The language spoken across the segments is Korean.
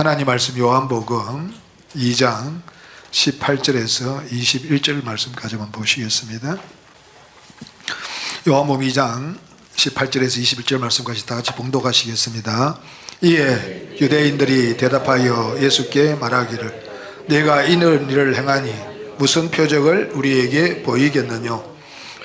하나님 말씀 요한복음 2장 18절에서 21절 말씀까지만 보시겠습니다. 요한복음 2장 18절에서 21절 말씀까지 다 같이 봉독하시겠습니다. 이에 유대인들이 대답하여 예수께 말하기를 내가 이런 일을 행하니 무슨 표적을 우리에게 보이겠느냐.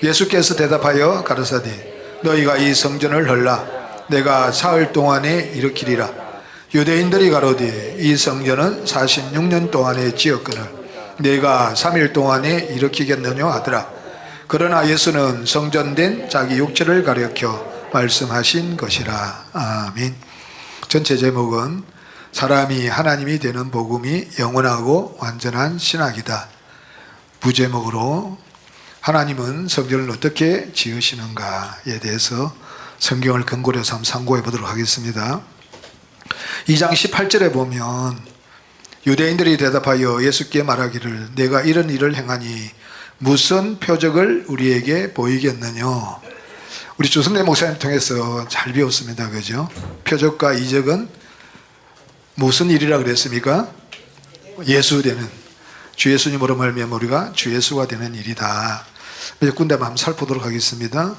예수께서 대답하여 가르사대 너희가 이 성전을 헐라 내가 사흘 동안에 일으키리라. 유대인들이 가로되 이 성전은 46년 동안에 지었거늘 내가 3일 동안에 일으키겠느냐 하더라. 그러나 예수는 성전된 자기 육체를 가리켜 말씀하신 것이라. 아멘. 전체 제목은 사람이 하나님이 되는 복음이 영원하고 완전한 신학이다. 부제목으로 하나님은 성전을 어떻게 지으시는가에 대해서 성경을 근거로 해서 한번 상고해 보도록 하겠습니다. 2장 18절에 보면 유대인들이 대답하여 예수께 말하기를 내가 이런 일을 행하니 무슨 표적을 우리에게 보이겠느냐. 우리 주승래 목사님 통해서 잘 배웠습니다. 그죠? 표적과 이적은 무슨 일이라 그랬습니까? 예수 되는, 주 예수님으로 말미암아 우리가 주 예수가 되는 일이다. 몇 군데만 한번 살펴보도록 하겠습니다.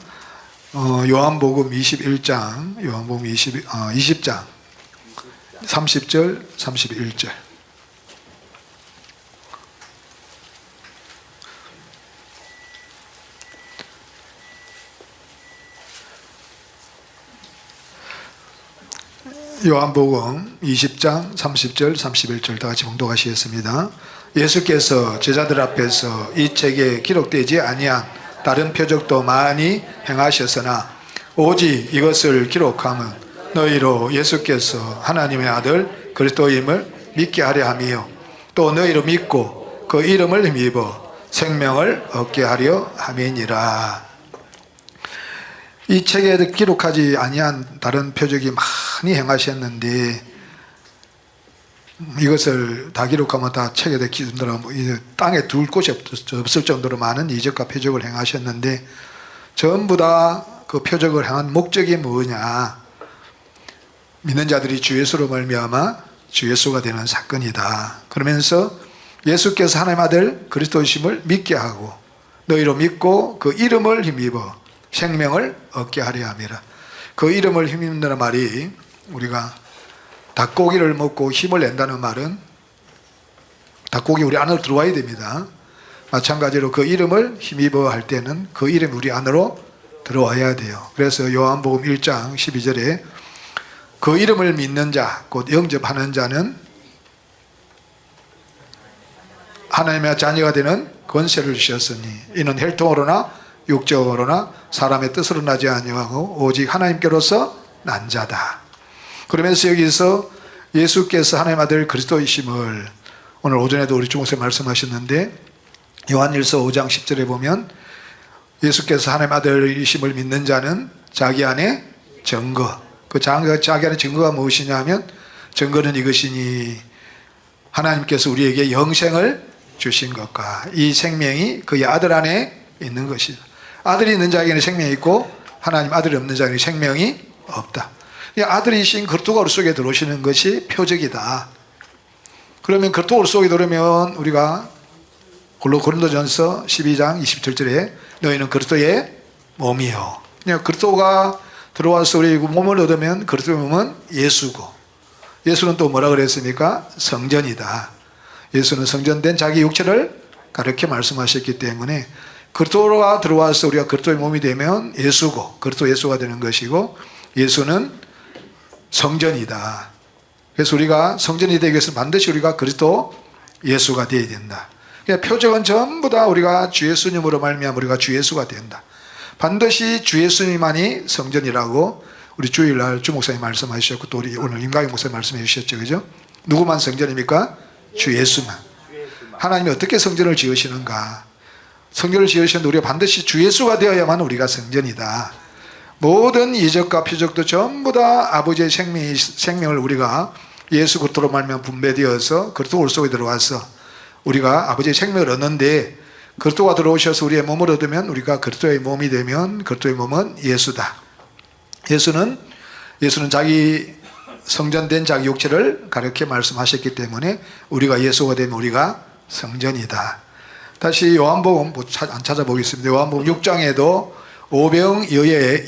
요한복음 21장, 요한복음 20장 30절, 31절. 요한복음 20장 30절, 31절 다 같이 봉독하시겠습니다. 예수께서 제자들 앞에서 이 책에 기록되지 아니한 다른 표적도 많이 행하셨으나 오직 이것을 기록함은 너희로 예수께서 하나님의 아들 그리스도임을 믿게 하려 함이요 또 너희로 믿고 그 이름을 힘입어 생명을 얻게 하려 함이니라. 이 책에 기록하지 아니한 다른 표적이 많이 행하셨는데 이것을 다 기록하면 다 책에 기준대로 땅에 둘 곳이 없을 정도로 많은 이적과 표적을 행하셨는데 전부 다 그 표적을 행한 목적이 뭐냐. 믿는 자들이 주 예수로 말미암아 주 예수가 되는 사건이다. 그러면서 예수께서 하나님의 아들 그리스도이심을 믿게 하고 너희로 믿고 그 이름을 힘입어 생명을 얻게 하려 함이라. 그 이름을 힘입는다는 말이 우리가 닭고기를 먹고 힘을 낸다는 말은 닭고기 우리 안으로 들어와야 됩니다. 마찬가지로 그 이름을 힘입어 할 때는 그 이름이 우리 안으로 들어와야 돼요. 그래서 요한복음 1장 12절에 그 이름을 믿는 자, 곧 영접하는 자는 하나님의 자녀가 되는 권세를 주셨으니 이는 혈통으로나 육적으로나 사람의 뜻으로 나지 아니하고 오직 하나님께로서 난 자다. 그러면서 여기서 예수께서 하나님의 아들 그리스도이심을 오늘 오전에도 우리 주목사님 말씀하셨는데 요한일서 5장 10절에 보면 예수께서 하나님의 아들이심을 믿는 자는 자기 안에 증거, 그 자기 안에 증거가 무엇이냐 하면 증거는 이것이니 하나님께서 우리에게 영생을 주신 것과 이 생명이 그의 아들 안에 있는 것이다. 아들이 있는 자에게는 생명이 있고 하나님 아들이 없는 자에게는 생명이 없다. 아들이신 그리스도가 우리 속에 들어오시는 것이 표적이다. 그러면 그리스도가 우리 속에 들어오면 우리가 고린도전서 12장 27절에 너희는 그리스도의 몸이요. 그리스도가 들어와서 우리 몸을 얻으면 그리스도의 몸은 예수고 예수는 또 뭐라 그랬습니까? 성전이다. 예수는 성전된 자기 육체를 가르쳐 말씀하셨기 때문에 그리스도가 들어와서 우리가 그리스도의 몸이 되면 예수고 그리스도 예수가 되는 것이고 예수는 성전이다. 그래서 우리가 성전이 되기 위해서 반드시 우리가 그리스도 예수가 되어야 된다. 그러니까 표적은 전부 다 우리가 주 예수님으로 말미암아 우리가 주 예수가 된다. 반드시 주 예수님만이 성전이라고 우리 주일날 주 목사님 말씀하셨고 또 우리 오늘 임강희 목사님 말씀해 주셨죠. 그죠? 누구만 성전입니까? 주 예수만. 하나님이 어떻게 성전을 지으시는가? 성전을 지으시는데 우리가 반드시 주 예수가 되어야만 우리가 성전이다. 모든 이적과 표적도 전부 다 아버지의 생명을 우리가 예수 그리스도로 말미암아 분배되어서 그리스도 올 속에 들어와서 우리가 아버지의 생명을 얻는데 그리스도가 들어오셔서 우리의 몸을 얻으면 우리가 그리스도의 몸이 되면 그리스도의 몸은 예수다. 예수는 자기 성전된 자기 육체를 가르쳐 말씀하셨기 때문에 우리가 예수가 되면 우리가 성전이다. 다시 요한복음 안 찾아보겠습니다. 요한복음 6장에도 오병이어의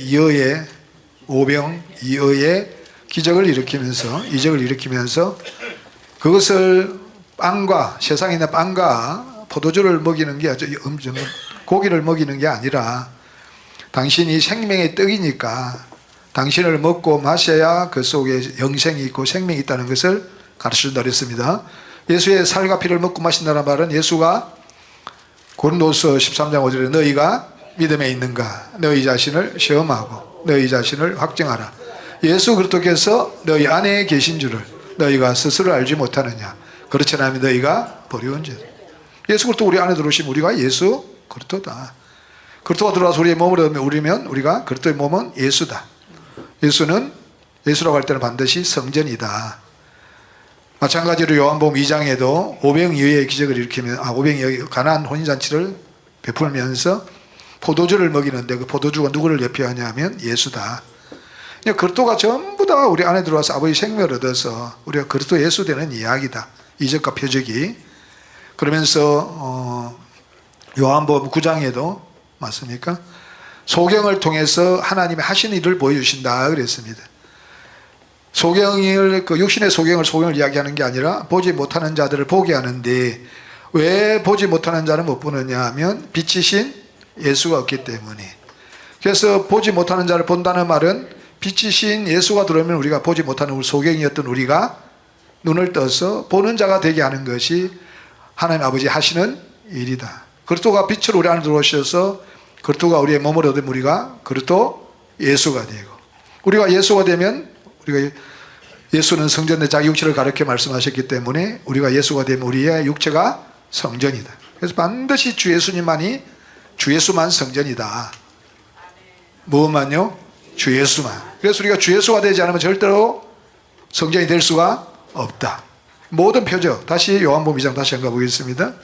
기적을 일으키면서 이적을 일으키면서 그것을 빵과 세상에 있는 빵과 포도주를 먹이는 게 고기를 먹이는 게 아니라 당신이 생명의 떡이니까 당신을 먹고 마셔야 그 속에 영생이 있고 생명이 있다는 것을 가르쳐준다 그랬습니다. 예수의 살과 피를 먹고 마신다는 말은 예수가 고린도서 13장 5절에 너희가 믿음에 있는가 너희 자신을 시험하고 너희 자신을 확증하라. 예수 그리스도께서 너희 안에 계신 줄을 너희가 스스로 알지 못하느냐. 그렇지 않으면 너희가 버려온 죄. 예수 그리스도 우리 안에 들어오시면 우리가 예수 그리스도다. 그리스도가 들어와서 우리의 몸을 우리면 우리가 그리스도의 몸은 예수다. 예수라고 할 때는 반드시 성전이다. 마찬가지로 요한복음 2장에도 오병이어의 기적을 일으키면 오병이어 가나안 혼인잔치를 베풀면서 포도주를 먹이는데 그 포도주가 누구를 대표하냐면 예수다. 그리스도가 전부 다 우리 안에 들어와서 아버지 생명을 얻어서 우리가 그리스도 예수 되는 이야기다. 이적과 표적이. 그러면서 요한복음 9장에도 맞습니까? 소경을 통해서 하나님의 하신 일을 보여주신다 그랬습니다. 소경을 그 육신의 소경을 이야기하는 게 아니라 보지 못하는 자들을 보게 하는데 왜 보지 못하는 자는 못 보느냐 하면 빛이신 예수가 없기 때문에. 그래서 보지 못하는 자를 본다는 말은 빛이신 예수가 들어오면 우리가 보지 못하는 우리 소경이었던 우리가 눈을 떠서 보는 자가 되게 하는 것이 하나님 아버지 하시는 일이다. 그리스도가 빛으로 우리 안에 들어오셔서 그리스도가 우리의 몸을 얻으면 우리가 그리스도 예수가 되고 우리가 예수가 되면 우리가 예수는 성전에 자기 육체를 가르쳐 말씀하셨기 때문에 우리가 예수가 되면 우리의 육체가 성전이다. 그래서 반드시 주 예수만 성전이다. 무엇만요? 주 예수만. 그래서 우리가 주 예수가 되지 않으면 절대로 성전이 될 수가 없다. 모든 표적. 다시 요한복음 2장 다시 한번 보겠습니다.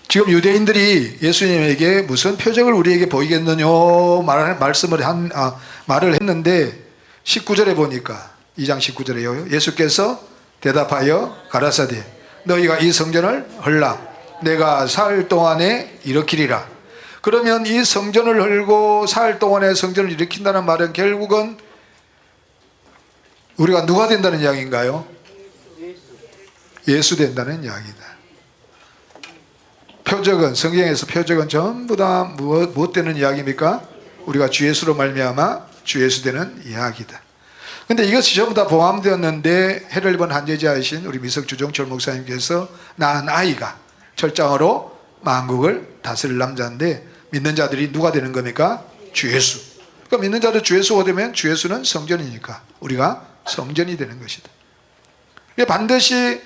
지금 유대인들이 예수님에게 무슨 표적을 우리에게 보이겠느냐 말을 했는데 19절에 보니까 2장 19절에요. 예수께서 대답하여 가라사대 너희가 이 성전을 헐라 내가 사흘 동안에 일으키리라. 그러면 이 성전을 헐고 사흘 동안에 성전을 일으킨다는 말은 결국은 우리가 누가 된다는 이야기인가요? 예수 된다는 이야기다. 표적은 성경에서 표적은 전부 다 무엇 되는 이야기입니까? 우리가 주 예수로 말미암아 주 예수 되는 이야기다. 근데 이것이 전부 다 포함되었는데 해를 입은 한제자이신 우리 미석주 정철 목사님께서 낳은 아이가 철장으로 만국을 다스릴 남자인데 믿는 자들이 누가 되는 겁니까? 주 예수. 그러니까 믿는 자들 주 예수가 되면 주 예수는 성전이니까 우리가 성전이 되는 것이다. 반드시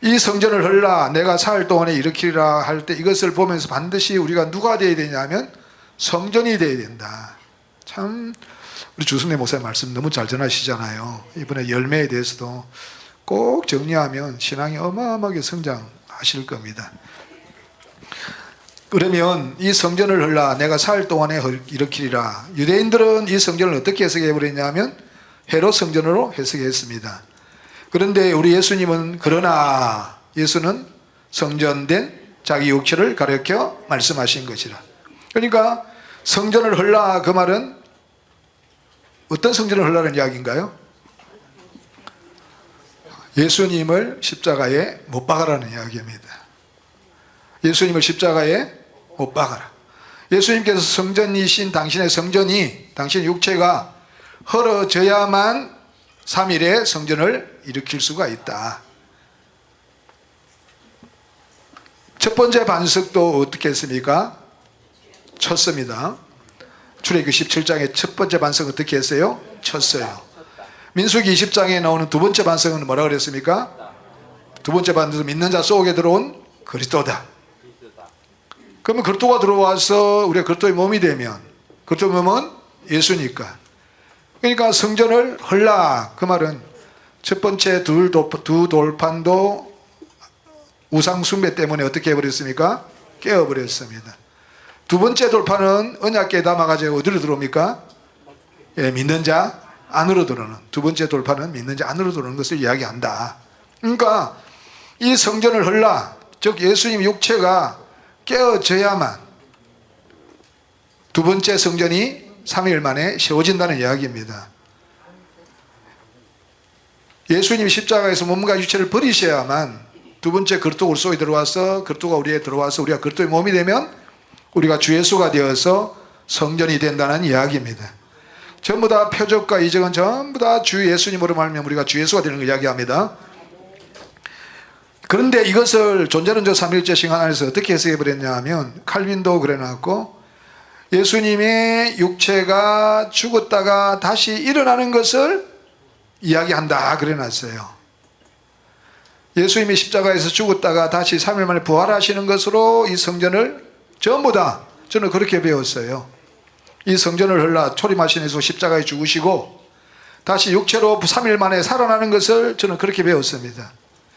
이 성전을 헐라 내가 사흘 동안에 일으키리라 할 때 이것을 보면서 반드시 우리가 누가 되어야 되냐면 성전이 되어야 된다. 참 우리 주승래 목사님 말씀 너무 잘 전하시잖아요. 이번에 열매에 대해서도 꼭 정리하면 신앙이 어마어마하게 성장하실 겁니다. 그러면 이 성전을 헐라 내가 사흘 동안에 일으키리라. 유대인들은 이 성전을 어떻게 해석해버렸냐면 헤롯 성전으로 해석했습니다. 그런데 우리 예수님은 그러나 예수는 성전된 자기 육체를 가르쳐 말씀하신 것이라. 그러니까 성전을 헐라 그 말은 어떤 성전을 헐라는 이야기인가요? 예수님을 십자가에 못 박아라는 이야기입니다. 예수님을 십자가에 못 박아라. 예수님께서 성전이신 당신의 성전이 당신의 육체가 헐어져야만 3일에 성전을 일으킬 수가 있다. 첫 번째 반석도 어떻게 했습니까? 쳤습니다. 출애굽기 17장의 첫 번째 반석은 어떻게 했어요? 쳤어요. 민수기 20장에 나오는 두 번째 반석은 뭐라 그랬습니까? 두 번째 반석은 믿는 자 속에 들어온 그리스도다. 그러면 그리스도가 들어와서 우리가 그리스도의 몸이 되면 그리스도의 몸은 예수니까. 그러니까 성전을 헐라 그 말은 첫 번째 두 돌판도 우상 숭배 때문에 어떻게 해버렸습니까? 깨어버렸습니다. 두 번째 돌판은 언약궤에 담아가지고 어디로 들어옵니까? 예, 믿는 자 안으로 들어오는, 두 번째 돌파는 믿는 자 안으로 들어오는 것을 이야기한다. 그러니까 이 성전을 헐라, 즉 예수님 육체가 깨어져야만 두 번째 성전이 3일 만에 세워진다는 이야기입니다. 예수님이 십자가에서 몸과 육체를 버리셔야만 두 번째 그리스도 우리 속에 들어와서 그리스도가 우리에 들어와서 우리가 그리스도의 몸이 되면 우리가 주 예수가 되어서 성전이 된다는 이야기입니다. 전부 다 표적과 이적은 전부 다 주 예수님으로 말하면 우리가 주 예수가 되는 걸 이야기합니다. 그런데 이것을 존재론적 삼위일체 신앙 안에서 어떻게 해석해 버렸냐 하면, 칼빈도 그래놨고, 예수님의 육체가 죽었다가 다시 일어나는 것을 이야기한다 그래놨어요. 예수님이 십자가에서 죽었다가 다시 3일 만에 부활하시는 것으로 이 성전을 전부 다 저는 그렇게 배웠어요. 이 성전을 헐라 초림하신 예수 십자가에 죽으시고 다시 육체로 3일 만에 살아나는 것을 저는 그렇게 배웠습니다.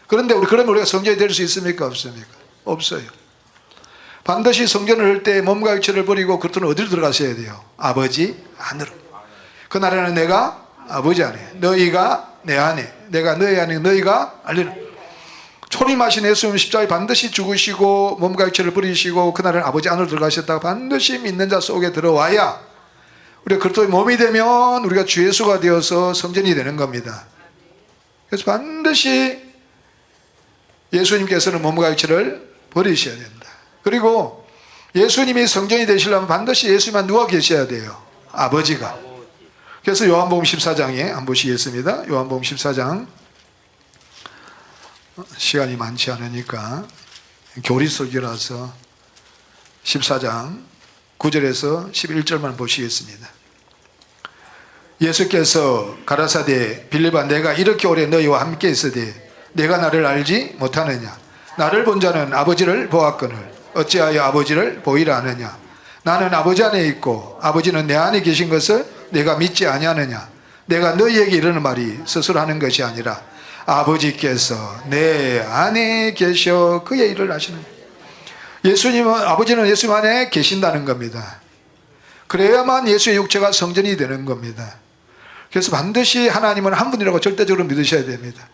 그런데 그러면 우리가 성전이 될 수 있습니까? 없습니까? 없어요. 반드시 성전을 할 때 몸과 육체를 버리고 그리스도는 어디로 들어가셔야 돼요? 아버지 안으로. 그날에는 내가 아버지 안에, 너희가 내 안에, 내가 너희 안에, 너희가 알리는. 초림하신 예수님 십자가에 반드시 죽으시고 몸과 육체를 버리시고 그날은 아버지 안으로 들어가셨다가 반드시 믿는 자 속에 들어와야 우리가 그리스도의 몸이 되면 우리가 주 예수가 되어서 성전이 되는 겁니다. 그래서 반드시 예수님께서는 몸과 육체를 버리셔야 된다. 그리고 예수님이 성전이 되시려면 반드시 예수님만 누가 계셔야 돼요? 아버지가. 그래서 요한복음 14장에 한번 보시겠습니다. 요한복음 14장, 시간이 많지 않으니까 교리설교라서 14장 9절에서 11절만 보시겠습니다. 예수께서 가라사대 빌립아, 내가 이렇게 오래 너희와 함께 있으되 내가 나를 알지 못하느냐? 나를 본 자는 아버지를 보았거늘 어찌하여 아버지를 보이라 하느냐? 나는 아버지 안에 있고 아버지는 내 안에 계신 것을 내가 믿지 아니하느냐? 내가 너희에게 이르는 말이 스스로 하는 것이 아니라 아버지께서 내 안에 계셔 그의 일을 하시는. 예수님은, 아버지는 예수님 안에 계신다는 겁니다. 그래야만 예수의 육체가 성전이 되는 겁니다. 그래서 반드시 하나님은 한 분이라고 절대적으로 믿으셔야 됩니다.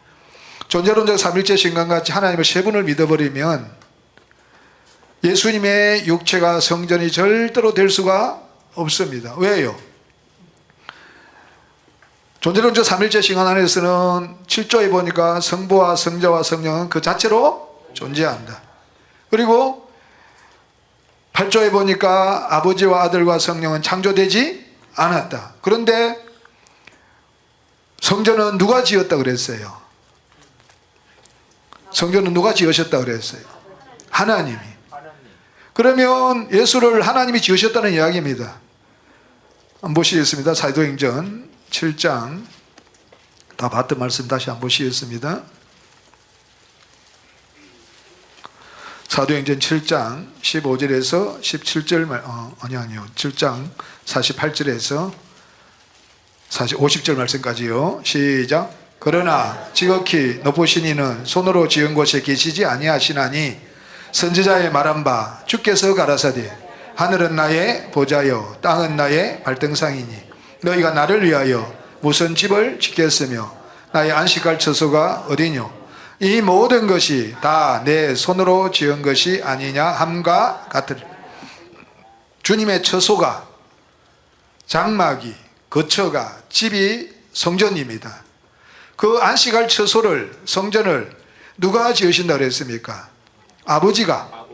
존재론적 삼일체 신앙같이 하나님을 세 분을 믿어버리면 예수님의 육체가 성전이 절대로 될 수가 없습니다. 왜요? 존재론적 삼일체 신앙 안에서는 7조에 보니까 성부와 성자와 성령은 그 자체로 존재한다. 그리고 8조에 보니까 아버지와 아들과 성령은 창조되지 않았다. 그런데 성전은 누가 지었다 그랬어요? 성전은 누가 지으셨다 그랬어요? 하나님이. 그러면 예수를 하나님이 지으셨다는 이야기입니다. 한번 보시겠습니다. 사도행전 7장, 다 봤던 말씀 다시 한번 보시겠습니다. 사도행전 7장 15절에서 17절 아니요 7장 48절에서 50절 말씀까지요. 시작. 그러나 지극히 높으신 이는 손으로 지은 곳에 계시지 아니하시나니 선지자의 말한 바 주께서 가라사대 하늘은 나의 보좌요 땅은 나의 발등상이니 너희가 나를 위하여 무슨 집을 짓겠으며 나의 안식할 처소가 어디뇨? 이 모든 것이 다 내 손으로 지은 것이 아니냐 함과 같으리. 주님의 처소가, 장막이, 거처가, 집이 성전입니다. 그 안식할 처소를, 성전을 누가 지으신다 그랬습니까? 아버지가.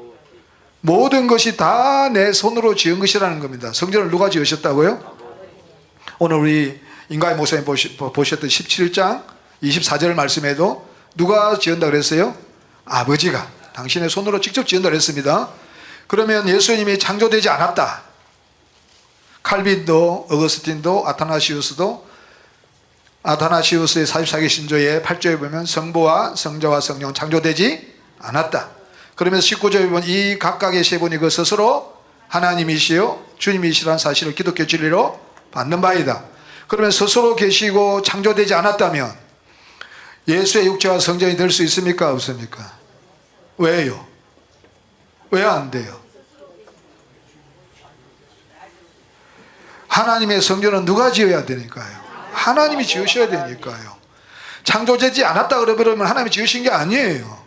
모든 것이 다 내 손으로 지은 것이라는 겁니다. 성전을 누가 지으셨다고요? 오늘 우리 인가의 목사님 보셨던 17장 24절 말씀에도 누가 지은다 그랬어요? 아버지가 당신의 손으로 직접 지은다 그랬습니다. 그러면 예수님이 창조되지 않았다. 칼빈도, 어거스틴도, 아타나시우스의 44개 신조의 8조에 보면 성부와 성자와 성령은 창조되지 않았다. 그러면서 19조에 보면 이 각각의 세 분이 그 스스로 하나님이시요 주님이시라는 사실을 기독교 진리로 받는 바이다. 그러면 스스로 계시고 창조되지 않았다면 예수의 육체와 성전이 될 수 있습니까? 없습니까? 왜요? 왜 안 돼요? 하나님의 성전은 누가 지어야 되니까요? 하나님이 지으셔야 되니까요. 창조되지 않았다 그러면 하나님이 지으신 게 아니에요.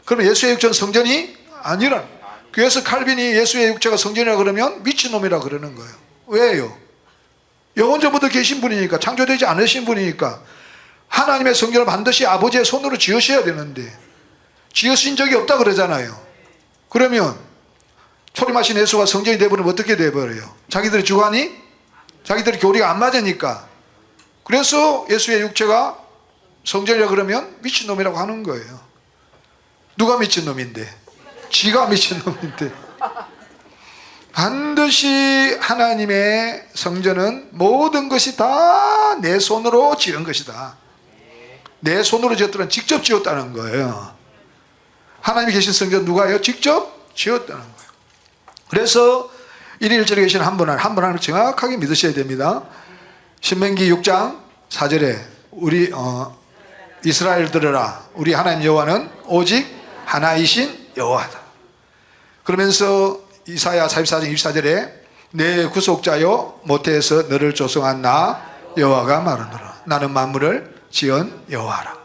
그러면 예수의 육체는 성전이 아니라, 그래서 칼빈이 예수의 육체가 성전이라 그러면 미친놈이라 그러는 거예요. 왜요? 영원전부터 계신 분이니까, 창조되지 않으신 분이니까. 하나님의 성전을 반드시 아버지의 손으로 지으셔야 되는데 지으신 적이 없다 그러잖아요. 그러면 초림하신 예수가 성전이 되어버리면 어떻게 되어버려요? 자기들의 주관이, 자기들의 교리가 안 맞으니까. 그래서 예수의 육체가 성전이라 그러면 미친놈이라고 하는 거예요. 누가 미친놈인데? 지가 미친놈인데. 반드시 하나님의 성전은 모든 것이 다 내 손으로 지은 것이다. 내 손으로 지었다는, 직접 지었다는 거예요. 하나님이 계신 성전 누가요? 직접 지었다는 거예요. 그래서 1일 1절에 계신 한 분 하나님을 정확하게 믿으셔야 됩니다. 신명기 6장 4절에 우리 이스라엘 들으라, 우리 하나님 여호와는 오직 하나이신 여호와다. 그러면서 이사야 44장 24절에 내 구속자여 모태에서 너를 조성한 나 여호와가 말하노라. 나는 만물을 지은 여호와라.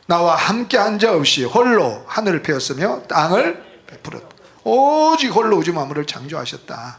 나와 함께 한 자 없이 홀로 하늘을 펴었으며 땅을 베풀었다. 오직 홀로 우주 만물을 창조하셨다.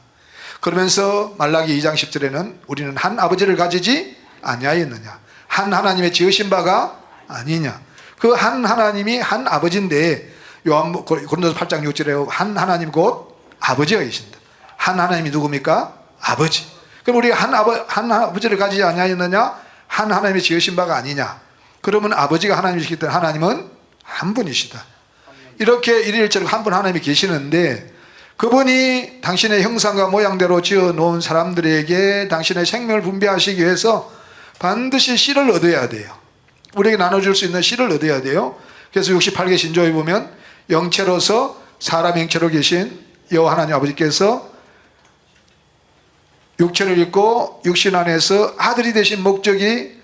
그러면서 말라기 2장 10절에는 우리는 한 아버지를 가지지 아니하였느냐, 한 하나님의 지으신 바가 아니냐. 그 한 하나님이 한 아버지인데, 고린도서 8장 6절에 한 하나님 곧 아버지가 계신다. 한 하나님이 누굽니까? 아버지. 그럼 우리가 한 아버지를 가지지 아니하였느냐, 한 하나님이 지으신 바가 아니냐. 그러면 아버지가 하나님이시기 때문에 하나님은 한 분이시다. 이렇게 일일절로 한 분 하나님이 계시는데, 그분이 당신의 형상과 모양대로 지어 놓은 사람들에게 당신의 생명을 분배하시기 위해서 반드시 씨를 얻어야 돼요. 우리에게 나눠줄 수 있는 씨를 얻어야 돼요. 그래서 68개 신조에 보면 영체로서 사람 형체로 계신 여호와 하나님 아버지께서 육체를 입고 육신 안에서 아들이 되신 목적이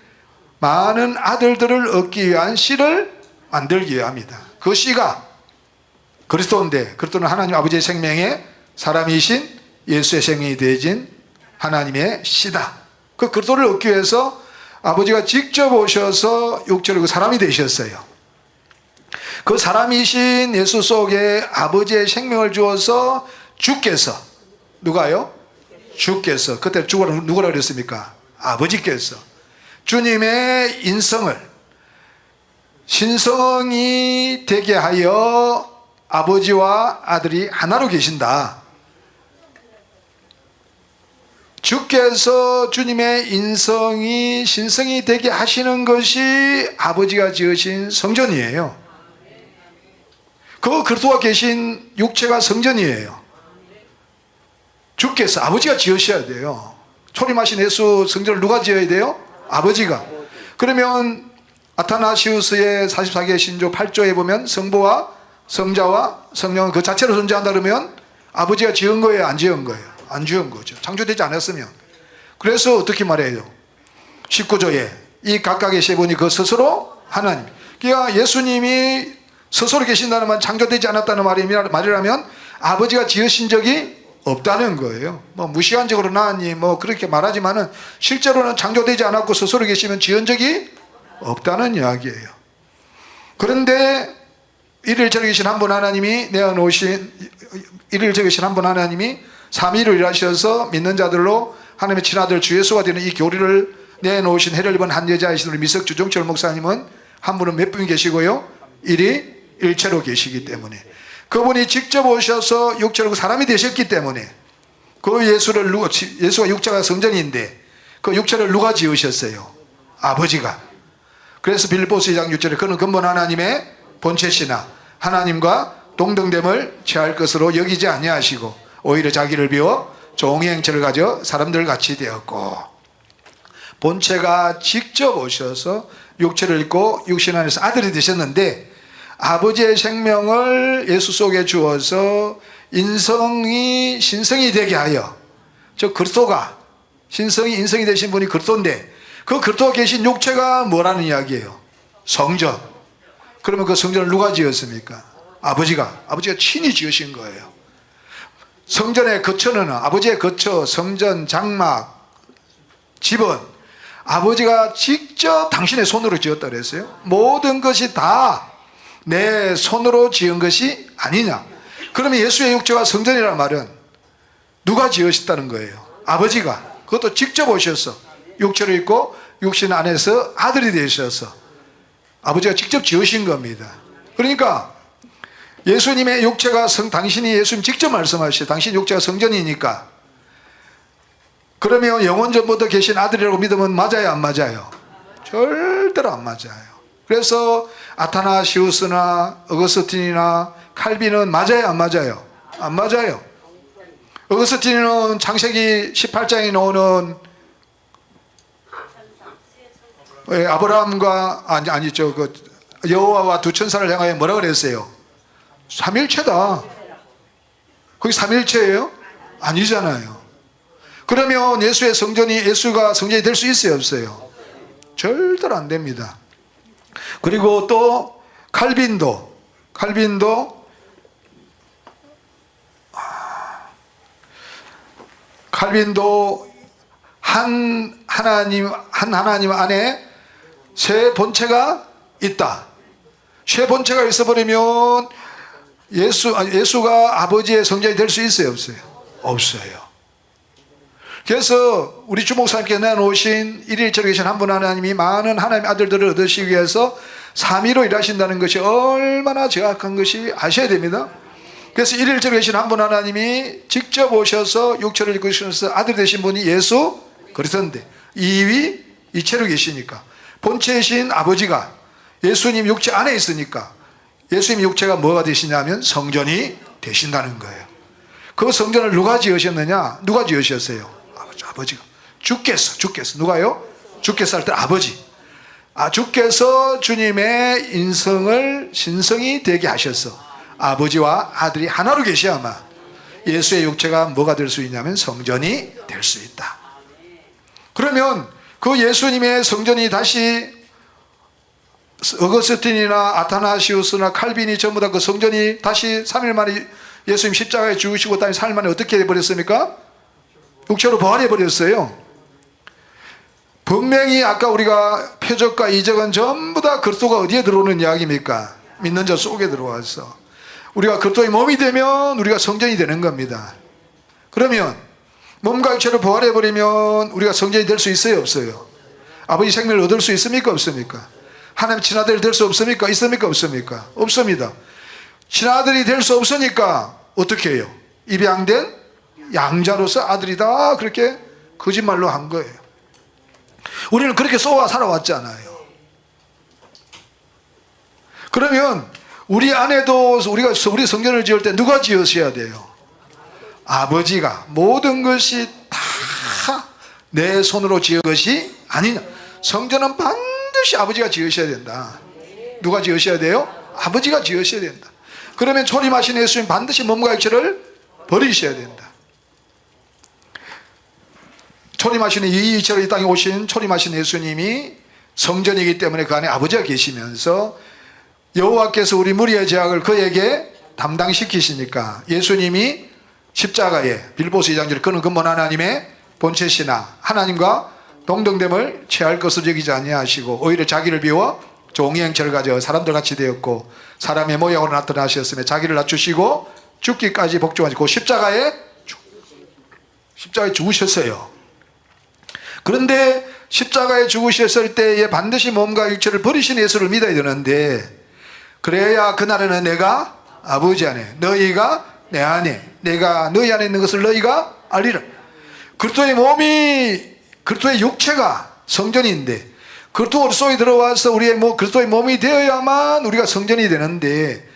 많은 아들들을 얻기 위한 씨를 만들기 위함이다. 그 씨가 그리스도인데, 그리스도는 하나님 아버지의 생명에 사람이신 예수의 생명이 되어진 하나님의 씨다. 그 그리스도를 얻기 위해서 아버지가 직접 오셔서 육체로 그 사람이 되셨어요. 그 사람이신 예수 속에 아버지의 생명을 주어서 주께서, 누가요? 주께서, 그때 주가 누구라 그랬습니까? 아버지께서 주님의 인성을 신성이 되게 하여 아버지와 아들이 하나로 계신다. 주께서 주님의 인성이 신성이 되게 하시는 것이 아버지가 지으신 성전이에요. 그 그리스도가 계신 육체가 성전이에요. 주께서, 아버지가 지으셔야 돼요. 초림하신 예수 성전을 누가 지어야 돼요? 아버지가. 그러면 아타나시우스의 44개 신조 8조에 보면 성부와 성자와 성령은 그 자체로 존재한다 그러면 아버지가 지은 거예요? 안 지은 거예요? 안 지은 거죠. 창조되지 않았으면. 그래서 어떻게 말해요? 19조에 이 각각의 세 분이 그 스스로 하나님. 그러니까 예수님이 스스로 계신다는 말, 창조되지 않았다는 말이라면 아버지가 지으신 적이 없다는 거예요. 뭐 무시한적으로 나니 뭐 그렇게 말하지만은 실제로는 창조되지 않았고 스스로 계시면 지은 적이 없다는 이야기예요. 그런데 일일절에 계신 한 분 하나님이 내어놓으신, 일일절에 계신 한 분 하나님이 삼위로 일하셔서 믿는 자들로 하나님의 친아들 주 예수가 되는 이 교리를 내놓으신 해를 입은 한 여자이신 우리 미석주 정철 목사님은 한 분은 몇 분 계시고요? 일체로 계시기 때문에, 그분이 직접 오셔서 육체로 사람이 되셨기 때문에 그 예수가 육체가 성전인데 그 육체를 누가 지으셨어요? 아버지가. 그래서 빌립보서 2장 6절에 그는 근본 하나님의 본체시나 하나님과 동등됨을 취할 것으로 여기지 아니하시고 오히려 자기를 비워 종의 형체를 가져 사람들 같이 되었고, 본체가 직접 오셔서 육체를 입고 육신 안에서 아들이 되셨는데 아버지의 생명을 예수 속에 주어서 인성이 신성이 되게 하여, 저 그리스도가 신성이 인성이 되신 분이 그리스도인데 그 그리스도가 계신 육체가 뭐라는 이야기예요? 성전. 그러면 그 성전을 누가 지었습니까? 아버지가 친히 지으신 거예요. 성전의 거처는, 아버지의 거처, 성전, 장막, 집은 아버지가 직접 당신의 손으로 지었다 그랬어요. 모든 것이 다 내 손으로 지은 것이 아니냐. 그러면 예수의 육체가 성전이라는 말은 누가 지으셨다는 거예요? 아버지가. 그것도 직접 오셔서 육체를 입고 육신 안에서 아들이 되셔서 아버지가 직접 지으신 겁니다. 그러니까 예수님의 육체가 당신이 예수님 직접 말씀하시죠. 당신 육체가 성전이니까. 그러면 영원 전부터 계신 아들이라고 믿으면 맞아요, 안 맞아요? 절대로 안 맞아요. 그래서 아타나시우스나 어거스틴이나 칼빈은 맞아요, 안 맞아요? 안 맞아요. 어거스틴은 창세기 18장에 나오는 아브라함과 아니죠, 그 여호와와 두 천사를 향하여 뭐라 그랬어요? 삼일체다. 거기 삼일체예요? 아니잖아요. 그러면 예수가 성전이 될 수 있어요, 없어요? 절대로 안 됩니다. 그리고 또 칼빈도 한 하나님 안에 세 본체가 있다. 세 본체가 있어버리면 예수가 아버지의 성전이 될 수 있어요, 없어요? 없어요. 그래서 우리 주목사님께 내놓으신 일일체로 계신 한 분 하나님이 많은 하나님의 아들들을 얻으시기 위해서 삼위로 일하신다는 것이 얼마나 정확한 것이 아셔야 됩니다. 그래서 일일체로 계신 한 분 하나님이 직접 오셔서 육체를 입고 계셔서 아들 되신 분이 예수 그리스도인데, 이위 이체로 계시니까 본체이신 아버지가 예수님 육체 안에 있으니까 예수님 육체가 뭐가 되시냐면 성전이 되신다는 거예요. 그 성전을 누가 지으셨느냐? 누가 지으셨어요? 아버지가. 주께서 누가요? 주께서 할 때 아버지. 주께서 주님의 인성을 신성이 되게 하셔서 아버지와 아들이 하나로 계셔야만 예수의 육체가 뭐가 될 수 있냐면 성전이 될 수 있다. 그러면 그 예수님의 성전이 다시 어거스틴이나 아타나시우스나 칼빈이 전부 다 그 성전이 다시 3일 만에 예수님 십자가에 죽으시고 다시 4일 만에 어떻게 해버렸습니까? 육체로 부활해버렸어요. 분명히 아까 우리가 표적과 이적은 전부 다 그리스도가 어디에 들어오는 이야기입니까? 믿는 자 속에 들어와서 우리가 그리스도의 몸이 되면 우리가 성전이 되는 겁니다. 그러면 몸과 육체로 부활해버리면 우리가 성전이 될 수 있어요, 없어요? 아버지 생명을 얻을 수 있습니까, 없습니까? 하나님 친아들이 될 수 없습니까? 있습니까, 없습니까? 없습니다. 친아들이 될 수 없으니까 어떻게 해요? 입양된 양자로서 아들이다, 그렇게 거짓말로 한 거예요. 우리는 그렇게 쏘아 살아왔잖아요. 그러면 우리 안에도 우리 성전을 지을 때 누가 지으셔야 돼요? 아버지가. 모든 것이 다 내 손으로 지은 것이 아니냐. 성전은 반드시 아버지가 지으셔야 된다. 누가 지으셔야 돼요? 아버지가 지으셔야 된다. 그러면 초림하신 예수님 반드시 몸과 육체를 버리셔야 된다. 초림하시는 이이체로 이 땅에 오신 초림하신 예수님이 성전이기 때문에 그 안에 아버지가 계시면서 여호와께서 우리 무리의 죄악을 그에게 담당시키시니까 예수님이 십자가에 빌보스 2장절에 그는 근본 하나님의 본체시나 하나님과 동등됨을 취할 것을 여기지 아니하시고 오히려 자기를 비워 종의 형체를 가져 사람들 같이 되었고 사람의 모양으로 나타나셨으며 자기를 낮추시고 죽기까지 복종하시고 십자가에 죽으셨어요. 그런데 십자가에 죽으셨을 때에 반드시 몸과 육체를 버리신 예수를 믿어야 되는데, 그래야 그날에는 내가 아버지 안에, 너희가 내 안에, 내가 너희 안에 있는 것을 너희가 알리라. 그리스도의 육체가 성전인데 그리스도 속에 들어와서 그리스도의 몸이 되어야만 우리가 성전이 되는데,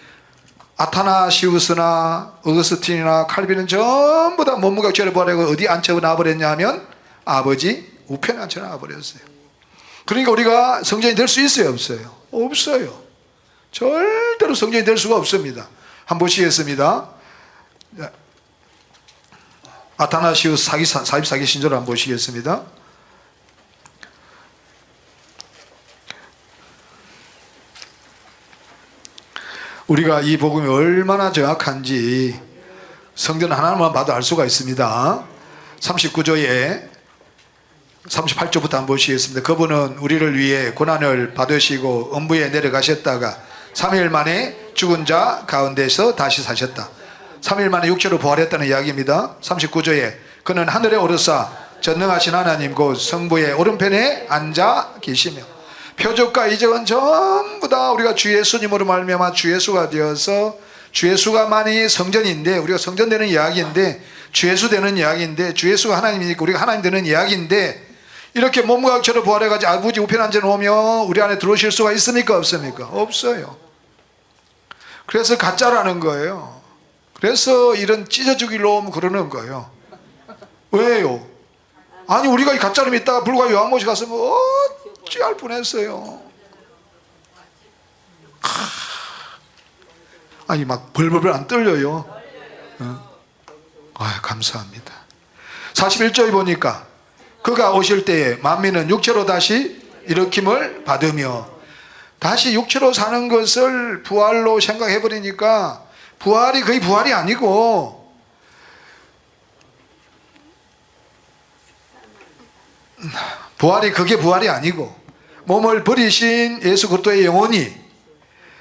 아타나시우스나 어거스틴이나 칼빈은 전부 다 몸과 육체를 버리고 어디 앉혀놔 버렸냐 하면 아버지 우편에 앉혀놔 버렸어요. 그러니까 우리가 성전이 될 수 있어요, 없어요? 없어요. 절대로 성전이 될 수가 없습니다. 한번 보시겠습니다. 아타나시우스 사입사기 신조를 한번 보시겠습니다. 우리가 이 복음이 얼마나 정확한지 성전 하나만 봐도 알 수가 있습니다. 39조에 38조부터 한번 보시겠습니다. 그분은 우리를 위해 고난을 받으시고 음부에 내려가셨다가 3일 만에 죽은 자 가운데서 다시 사셨다. 3일 만에 육체로 부활했다는 이야기입니다. 39조에 그는 하늘에 오르사 전능하신 하나님 곧 성부의 오른편에 앉아 계시며 표적과 이적은 전부 다 우리가 주 예수님으로 말미암아 주 예수가 되어서 주 예수가만이 성전인데 우리가 성전 되는 이야기인데 주 예수 되는 이야기인데 주 예수가 하나님이니까 우리가 하나님 되는 이야기인데 이렇게 몸과 육체로 부활해가지고 아버지 우편 앉아 놓으면 우리 안에 들어오실 수가 있습니까 없습니까? 없어요. 그래서 가짜라는 거예요. 그래서 이런 찢어 죽이려 하면 그러는 거예요. 왜요? 아니 우리가 이 가짜로 믿다가 불과 요한못이 갔으면 어찌할 뻔했어요. 아니 막 벌벌벌 안 떨려요. 감사합니다. 41조에 보니까 그가 오실 때에 만민은 육체로 다시 일으킴을 받으며 다시 육체로 사는 것을 부활로 생각해버리니까 부활이 거의 부활이 아니고 부활이 그게 부활이 아니고 몸을 버리신 예수 그리스도의 영혼이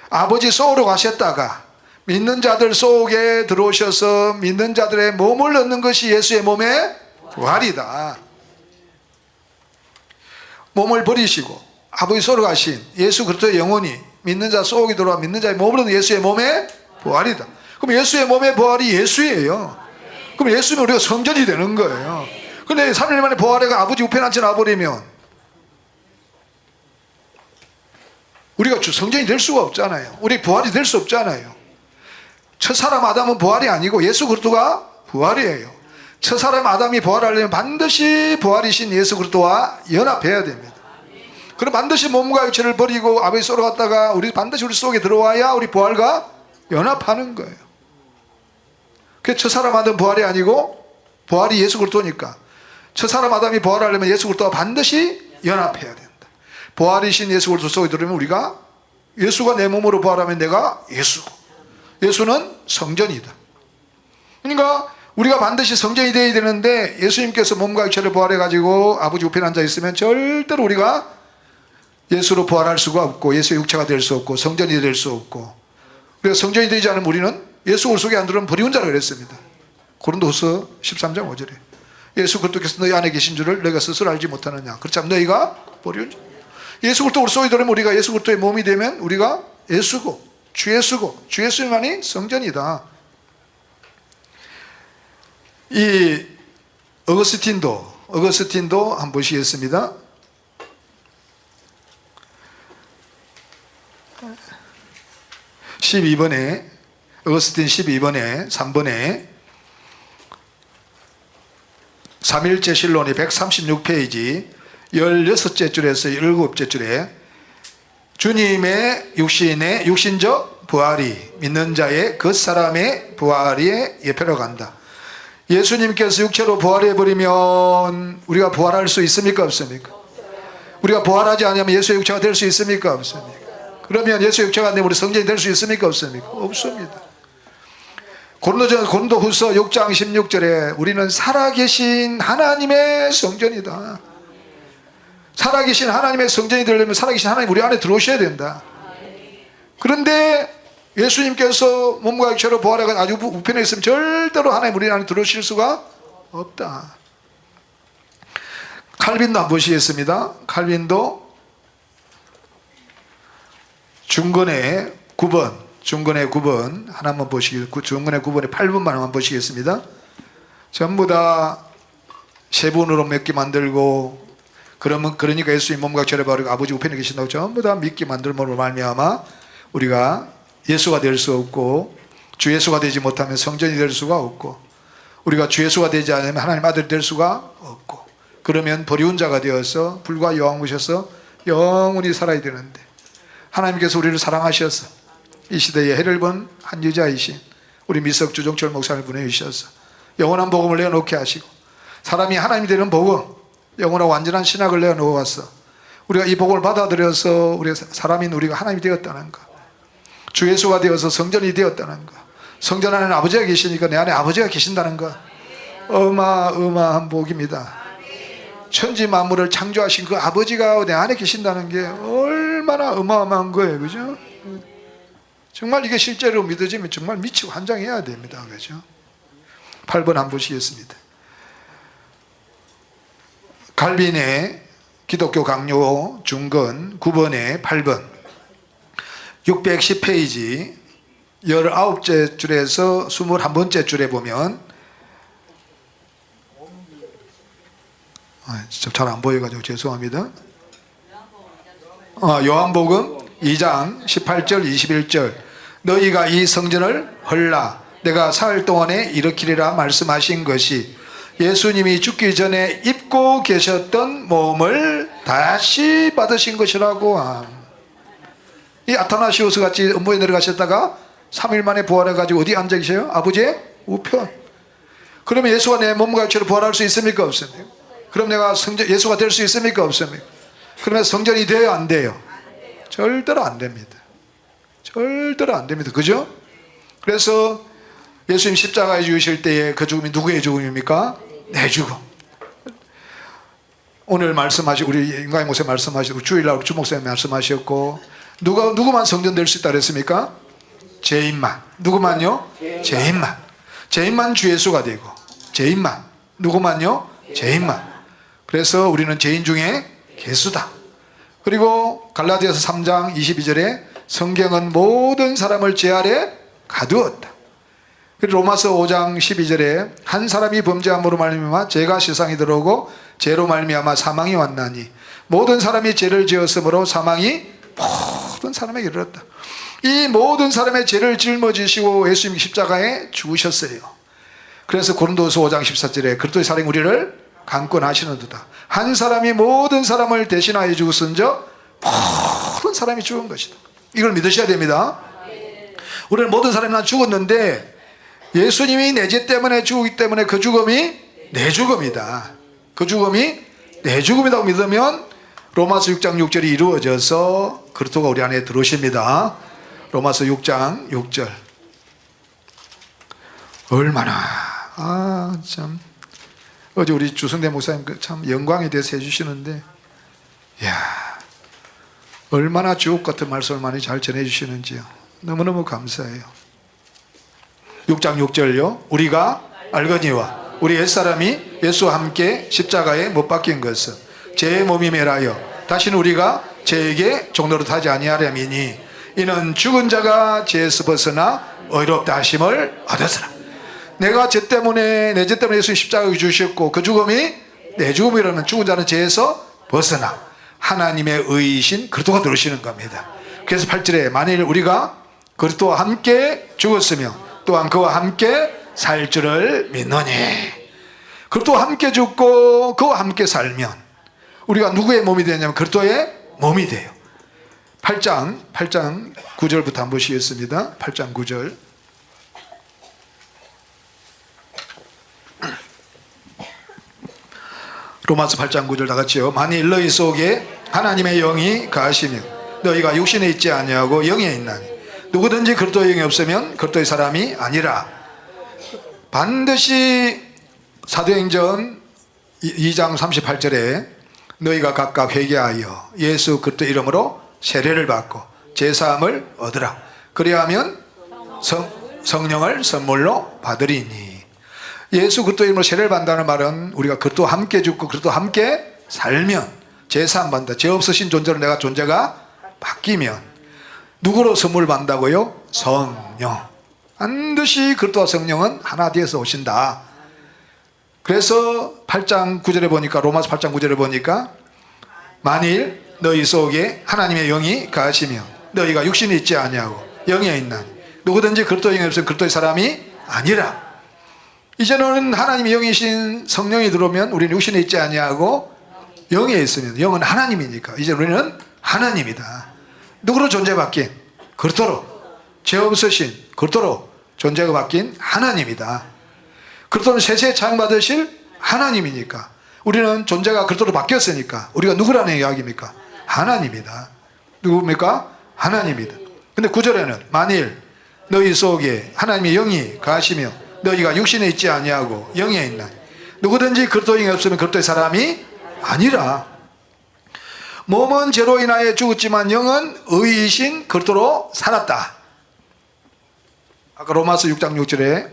아버지 속으로 가셨다가 믿는 자들 속에 들어오셔서 믿는 자들의 몸을 얻는 것이 예수의 몸의 부활이다. 몸을 버리시고 아버지 속으로 가신 예수 그리스도의 영혼이 믿는 자 속에 들어와 믿는 자의 몸을 얻는 예수의 몸의 부활이다. 그럼 예수의 몸의 부활이 예수예요. 그럼 예수면 우리가 성전이 되는 거예요. 근데 3일 만에 부활해가 아버지 우편에 앉혀 놔버리면 우리가 성전이 될 수가 없잖아요. 우리 부활이 될 수 없잖아요. 첫사람 아담은 부활이 아니고 예수 그리스도가 부활이에요. 첫사람 아담이 부활하려면 반드시 부활이신 예수 그리스도와 연합해야 됩니다. 그럼 반드시 몸과 육체를 버리고 아버지 속으로 갔다가 반드시 우리 속에 들어와야 우리 부활과 연합하는 거예요. 그게 첫사람 아담 부활이 아니고 부활이 예수 그리스도니까 첫사람 아담이 부활하려면 예수 그리스도와 반드시 연합해야 된다. 부활이신 예수 그리스도 속에 들어오면 우리가 예수가 내 몸으로 부활하면 내가 예수고 예수는 성전이다. 그러니까 우리가 반드시 성전이 되어야 되는데 예수님께서 몸과 육체를 부활해가지고 아버지 우편에 앉아 있으면 절대로 우리가 예수로 부활할 수가 없고 예수의 육체가 될 수 없고 성전이 될 수 없고 우리가 성전이 되지 않으면 우리는 예수 그리스도 속에 안 들어오면 버리운 자라 그랬습니다. 고린도후서 13장 5절에 예수 그리스도께서 너희 안에 계신 줄을 너희가 스스로 알지 못하느냐. 그렇지 않으면 너희가 버리운 자. 예수 그리스도 우리 속에 들어오면 우리가 예수 그리스도의 몸이 되면 우리가 예수고 주 예수고 주 예수만이 성전이다. 이 어거스틴도 한번 보시겠습니다. 어거스틴 12번에 3번에 삼일째 신론이 136페이지 16째 줄에서 17째 줄에 주님의 육신적 부활이 믿는 자의 겉사람의 부활의 예표로 간다. 예수님께서 육체로 부활해버리면 우리가 부활할 수 있습니까 없습니까? 우리가 부활하지 않으면 예수의 육체가 될 수 있습니까 없습니까? 그러면 예수의 육체가 안 되면 우리 성전이 될 수 있습니까 없습니까? 없습니다. 고린도후서 6장 16절에 우리는 살아계신 하나님의 성전이다. 살아계신 하나님의 성전이 되려면 살아계신 하나님 우리 안에 들어오셔야 된다. 그런데 예수님께서 몸과 육체로 부활해가 아주 우편에 있으면 절대로 하나님 우리 안에 들어오실 수가 없다. 칼빈도 한번 보시겠습니다. 칼빈도 중건의 9번 하나만 보시겠고 중건의 9번에 8번만 한번 보시겠습니다. 전부 다 세 분으로 맺게 만들고 그러니까 예수님 몸과 육체를 버리고 아버지 우편에 계신다고 전부 다 믿게 만들므로 말미암아 우리가 예수가 될 수 없고 주 예수가 되지 못하면 성전이 될 수가 없고 우리가 주 예수가 되지 않으면 하나님 아들이 될 수가 없고 그러면 버리운 자가 되어서 불과 여왕무셔서 영원히 살아야 되는데 하나님께서 우리를 사랑하셔서 이 시대에 해를 본 한 여자이신 우리 미석주 정철 목사님을 보내주셔서 영원한 복음을 내어놓게 하시고 사람이 하나님이 되는 복음 영원한 완전한 신학을 내어놓아서 우리가 이 복음을 받아들여서 우리가 사람인 우리가 하나님이 되었다는 것 주 예수가 되어서 성전이 되었다는 것 성전 안에는 아버지가 계시니까 내 안에 아버지가 계신다는 것 어마어마한 복입니다. 천지 만물을 창조하신 그 아버지가 내 안에 계신다는 게 얼마나 어마어마한 거예요. 그죠? 정말 이게 실제로 믿어지면 정말 미치고 환장해야 됩니다. 그죠? 8번 한 번 보시겠습니다. 갈빈의 기독교 강요 중건 9번에 8번 610페이지 19째 줄에서 21번째 줄에 보면 잘 안 보여가지고 죄송합니다. 요한복음 2장 18절 21절 너희가 이 성전을 헐라 내가 사흘 동안에 일으키리라 말씀하신 것이 예수님이 죽기 전에 입고 계셨던 몸을 다시 받으신 것이라고. 이 아타나시우스 같이 음부에 내려가셨다가 3일 만에 부활해가지고 어디 앉아 계세요? 아버지의 우편. 그러면 예수가 내 몸과 육체로 부활할 수 있습니까? 없습니까? 그럼 내가 예수가 될 수 있습니까? 없습니까? 그러면 성전이 돼요? 안 돼요? 절대로 안 됩니다. 절대로 안 됩니다. 그죠? 그래서 예수님 십자가에 죽으실 때에 그 죽음이 누구의 죽음입니까? 내 죽음. 오늘 말씀하신 우리 인가의 목사님 말씀하시고 주일날 주 목사님 말씀하셨고 누구만 성전 될 수 있다 그랬습니까? 죄인만. 누구만요? 죄인만. 죄인만 주 예수가 되고 죄인만. 누구만요? 죄인만. 그래서 우리는 죄인 중에 괴수다. 그리고 갈라디아서 3장 22절에 성경은 모든 사람을 죄 아래 가두었다. 그리고 로마서 5장 12절에 한 사람이 범죄함으로 말미암아 죄가 세상에 들어오고 죄로 말미암아 사망이 왔나니 모든 사람이 죄를 지었으므로 사망이 모든 사람에게 이르렀다. 이 모든 사람의 죄를 짊어지시고 예수님이 십자가에 죽으셨어요. 그래서 고린도서 5장 14절에 그리스도의 살인 우리를 강권하시는도다. 한 사람이 모든 사람을 대신하여 죽었은저 모든 사람이 죽은 것이다. 이걸 믿으셔야 됩니다. 우리는 모든 사람이 다 죽었는데 예수님이 내 죄 때문에 죽었기 때문에 그 죽음이 내 죽음이다. 그 죽음이 내 죽음이라고 믿으면 로마서 6장 6절이 이루어져서 그리스도가 우리 안에 들어오십니다. 로마서 6장 6절. 얼마나 참 어제 우리 주성대 목사님 참 영광에 대해서 해주시는데 이야 얼마나 주옥 같은 말씀을 많이 잘 전해주시는지요. 너무너무 감사해요. 6장 6절요. 우리가 알거니와 우리 옛사람이 예수와 함께 십자가에 못 박힌 것은 죄의 몸이 매라여 다시는 우리가 죄에게 종노릇 하지 아니하려미니 이는 죽은 자가 죄에서 벗어나 의롭다 하심을 얻었으라. 내가 죄 때문에 내 죄 때문에 예수 십자가에 주셨고 그 죽음이 내 죽음이라면 죽은 자는 죄에서 벗어나 하나님의 의이신 그리스도가 들으시는 겁니다. 그래서 8절에 만일 우리가 그리스도와 함께 죽었으며 또한 그와 함께 살 줄을 믿노니 그리스도와 함께 죽고 그와 함께 살면 우리가 누구의 몸이 되냐면 그리스도의 몸이 돼요. 8장 9절부터 한번 보시겠습니다. 8장 9절. 로마서 8장 9절 다 같이요. 만일 너희 속에 하나님의 영이 가하시며 너희가 육신에 있지 아니하고 영에 있나니 누구든지 그리스도의 영이 없으면 그리스도의 사람이 아니라. 반드시 사도행전 2장 38절에 너희가 각각 회개하여 예수 그리스도 이름으로 세례를 받고 제사함을 얻으라. 그리하면 성령을 선물로 받으리니. 예수 그리스도 이름으로 세례를 받는다는 말은 우리가 그리스도와 함께 죽고 그리스도와 함께 살면 제사함 받는다. 죄 없으신 존재로 내가 존재가 바뀌면 누구로 선물 받는다고요? 성령. 반드시 그리스도와 성령은 하나 되어서 오신다. 그래서 8장 9절에 보니까 로마서 8장 9절에 보니까 만일 너희 속에 하나님의 영이 가하시며 너희가 육신이 있지 아니하고 영에 있나니 누구든지 그리스도의 영이 없으면 그리스도의 사람이 아니라. 이제는 하나님의 영이신 성령이 들어오면 우리는 육신에 있지 아니하고 영에 있으면 영은 하나님이니까 이제 우리는 하나님이다. 누구로 존재 바뀐? 그리스도로. 죄 없으신 그리스도로 존재가 바뀐 하나님이다. 그리스도는 세세 창받으실 하나님이니까 우리는 존재가 그리스도로 바뀌었으니까 우리가 누구라는 이야기입니까? 하나님이다. 누굽니까? 하나님이다. 근데 9절에는 만일 너희 속에 하나님의 영이 가시며 너희가 육신에 있지 아니하고 영에 있나 누구든지 그리스도의 영이 없으면 그리스도의 사람이 아니라 몸은 죄로 인하여 죽었지만 영은 의이신 그리스도로 살았다. 아까 로마서 6장 6절에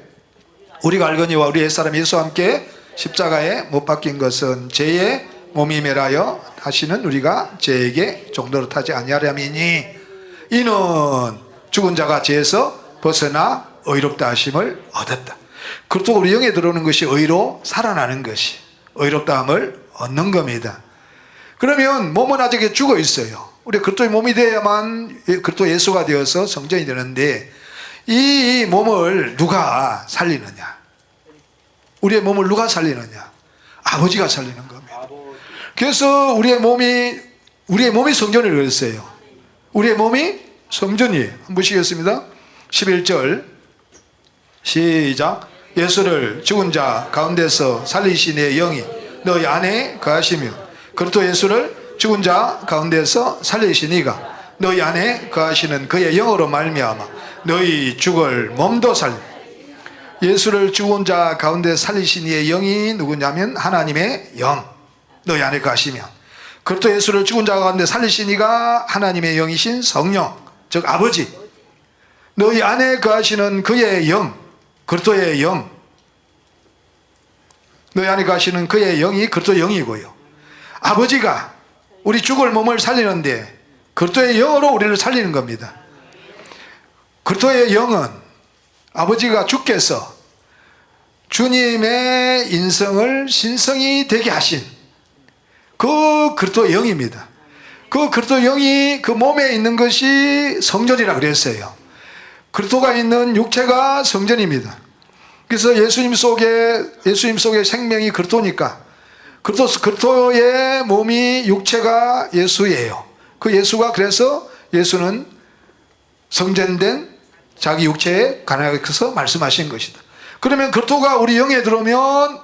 우리가 알거니와 우리 옛사람 예수와 함께 십자가에 못 박힌 것은 죄의 몸이 매라여 다시는 우리가 죄에게 종로를 타지 아니하려니니 이는 죽은 자가 죄에서 벗어나 의롭다 하심을 얻었다. 그렇다고 우리 영에 들어오는 것이 의로 살아나는 것이 의롭다함을 얻는 겁니다. 그러면 몸은 아직 죽어 있어요. 우리 그리스도의 몸이 되어야만 그리스도 예수가 되어서 성전이 되는데 이 몸을 누가 살리느냐? 우리의 몸을 누가 살리느냐? 아버지가 살리는 겁니다. 그래서 우리의 몸이 성전이라고 그랬어요. 우리의 몸이 성전이에요. 한번 보시겠습니다. 11절 시작. 예수를 죽은 자 가운데서 살리신 이의 영이 너희 안에 거하시며 그리스도 예수를 죽은 자 가운데서 살리신 이가 너희 안에 거하시는 그의 영으로 말미암아 너희 죽을 몸도 살리. 예수를 죽은 자 가운데 살리신 이의 영이 누구냐면 하나님의 영 너희 안에 거하시며 그리스도 예수를 죽은 자 가운데 살리신 이가 하나님의 영이신 성령 즉 아버지 너희 안에 거하시는 그의 영 그리스도의 영 너희 안에 거하시는 그의 영이 그리스도의 영이고요. 아버지가 우리 죽을 몸을 살리는데 그리스도의 영으로 우리를 살리는 겁니다. 그리스도의 영은 아버지가 주께서 주님의 인성을 신성이 되게 하신 그 그리스도의 영입니다. 그 그리스도의 영이 그 몸에 있는 것이 성전이라 그랬어요. 그리스도가 있는 육체가 성전입니다. 그래서 예수님 속에 생명이 그리스도니까 그리스도의 몸이 육체가 예수예요. 그 예수가 그래서 예수는 성전된 자기 육체에 관하여서 말씀하신 것이다. 그러면 그리스도가 우리 영에 들어오면